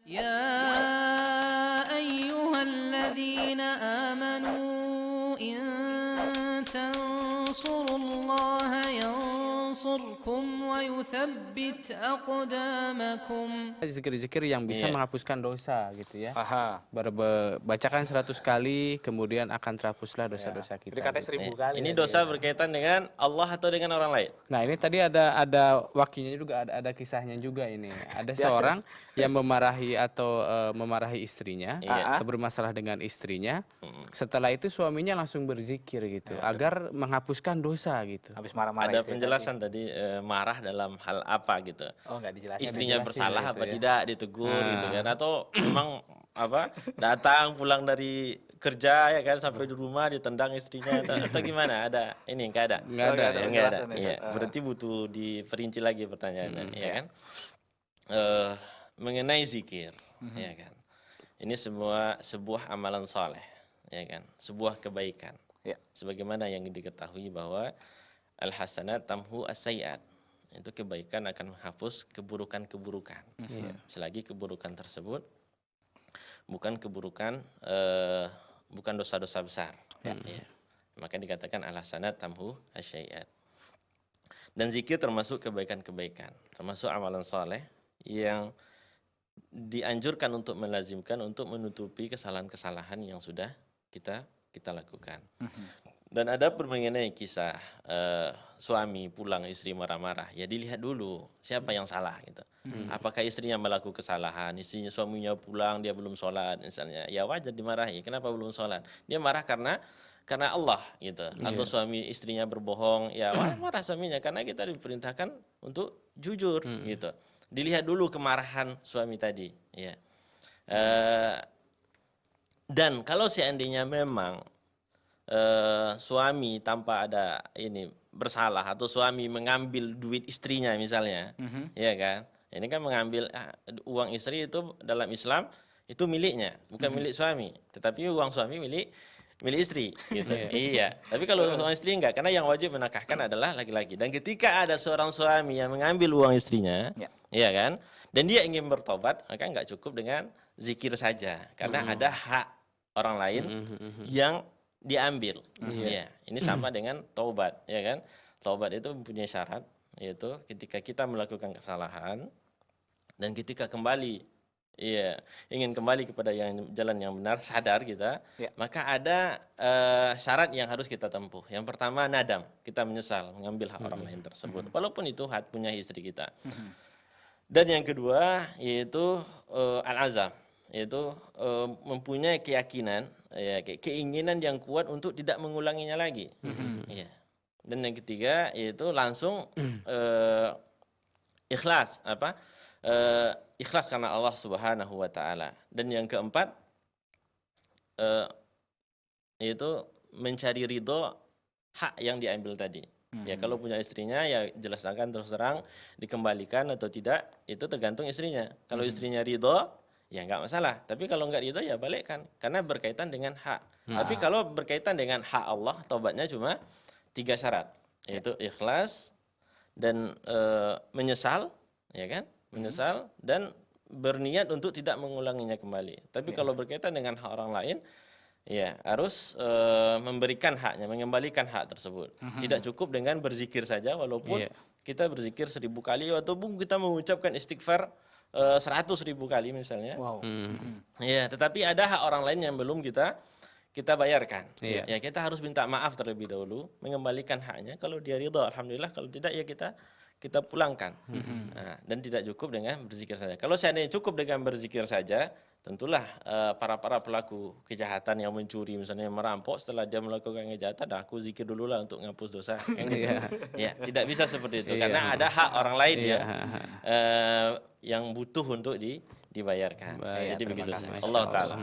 يا أيها الذين آمنوا إن تنصروا الله ينصركم ويثبت أقدامكم. Zikir-zikir yang bisa menghapuskan dosa gitu ya. Aha. Bacakan 100 kali kemudian akan terhapuslah dosa-dosa kita. Jadi katanya 1000 kali. Ini tadi dosa ya. berkaitan dengan Allah atau dengan orang lain? Nah, ini tadi ada wakinya juga, ada kisahnya juga ini. Ada seorang yang memarahi memarahi istrinya atau bermasalah dengan istrinya. Setelah itu suaminya langsung berzikir gitu agar menghapuskan dosa gitu. Habis marah-marah Ada istri penjelasan tadi marah dalam hal apa gitu. tadi. Oh, enggak dijelasin. Istrinya bersalah itu apa ya. tidak, ditegur gitu kan, atau memang datang pulang dari kerja ya kan sampai di rumah ditendang istrinya atau gimana? Ada ini enggak ada? Nggak ada ya. Enggak ada. penjelasan ya. Iya, berarti butuh diperinci lagi pertanyaannya, ya kan? Mengenai zikir, ya kan. Ini sebuah amalan saleh, ya kan? Sebuah kebaikan. Ya. Sebagaimana yang diketahui bahwa al-hasanat tamhu as-sayyi'at. Itu kebaikan akan menghapus keburukan-keburukan. Selagi keburukan tersebut bukan keburukan, bukan dosa-dosa besar. Ya. Maka dikatakan al-hasanat tamhu as-sayyi'at. Dan zikir termasuk kebaikan-kebaikan, termasuk amalan soleh yang dianjurkan untuk melazimkan untuk menutupi kesalahan-kesalahan yang sudah kita lakukan. Dan ada mengenai kisah suami pulang istri marah-marah, ya dilihat dulu siapa yang salah gitu. Apakah istrinya melakukan kesalahan, suaminya pulang dia belum sholat misalnya, ya wajar dimarahi. Kenapa belum sholat? Dia marah karena Allah gitu. Atau suami istrinya berbohong, ya marah suaminya karena kita diperintahkan untuk jujur gitu. Dilihat dulu kemarahan suami tadi, ya. Dan kalau seandainya memang suami tanpa ada ini bersalah atau suami mengambil duit istrinya misalnya, ya kan? Ini kan mengambil uang istri itu dalam Islam itu miliknya, bukan milik suami, tetapi uang suami milik istri gitu. Iya. Tapi kalau uang istri enggak, karena yang wajib menafkahkan adalah laki-laki. Dan ketika ada seorang suami yang mengambil uang istrinya, ya kan? Dan dia ingin bertobat, maka enggak cukup dengan zikir saja, karena ada hak orang lain yang diambil. Ya, ini sama dengan taubat, ya kan? Taubat itu mempunyai syarat, yaitu ketika kita melakukan kesalahan dan ketika kembali ingin kembali kepada jalan yang benar, sadar kita, maka ada syarat yang harus kita tempuh. Yang pertama nadam, kita menyesal mengambil hak orang lain tersebut, walaupun itu hak punya istri kita. Dan yang kedua yaitu al-azam, yaitu mempunyai keyakinan, keinginan yang kuat untuk tidak mengulanginya lagi. Dan yang ketiga yaitu langsung ikhlas, ikhlas karena Allah Subhanahu wa taala. Dan yang keempat yaitu mencari ridho hak yang diambil tadi. Ya kalau punya istrinya ya jelaskan terus terang, dikembalikan atau tidak itu tergantung istrinya. Kalau istrinya ridho ya enggak masalah. Tapi kalau enggak ridho ya balikkan karena berkaitan dengan hak. Tapi kalau berkaitan dengan hak Allah, taubatnya cuma 3 syarat, yaitu ikhlas dan menyesal, ya kan? Menyesal dan berniat untuk tidak mengulanginya kembali. Tapi kalau berkaitan dengan hak orang lain, ya harus memberikan haknya, mengembalikan hak tersebut. Tidak cukup dengan berzikir saja, walaupun kita berzikir 1000 kali ataupun kita mengucapkan istighfar 100.000 kali misalnya. Ya, tetapi ada hak orang lain yang belum kita bayarkan. Ya kita harus minta maaf terlebih dahulu, mengembalikan haknya. Kalau dia ridha, alhamdulillah. Kalau tidak ya kita pulangkan. Nah, dan tidak cukup dengan berzikir saja. Kalau seandainya cukup dengan berzikir saja, tentulah para pelaku kejahatan yang mencuri misalnya merampok, setelah dia melakukan kejahatan, aku zikir dulu lah untuk ngapus dosa. Ya, tidak bisa seperti itu karena ada hak orang lain yang butuh untuk dibayarkan. Jadi begitu. Allah taala.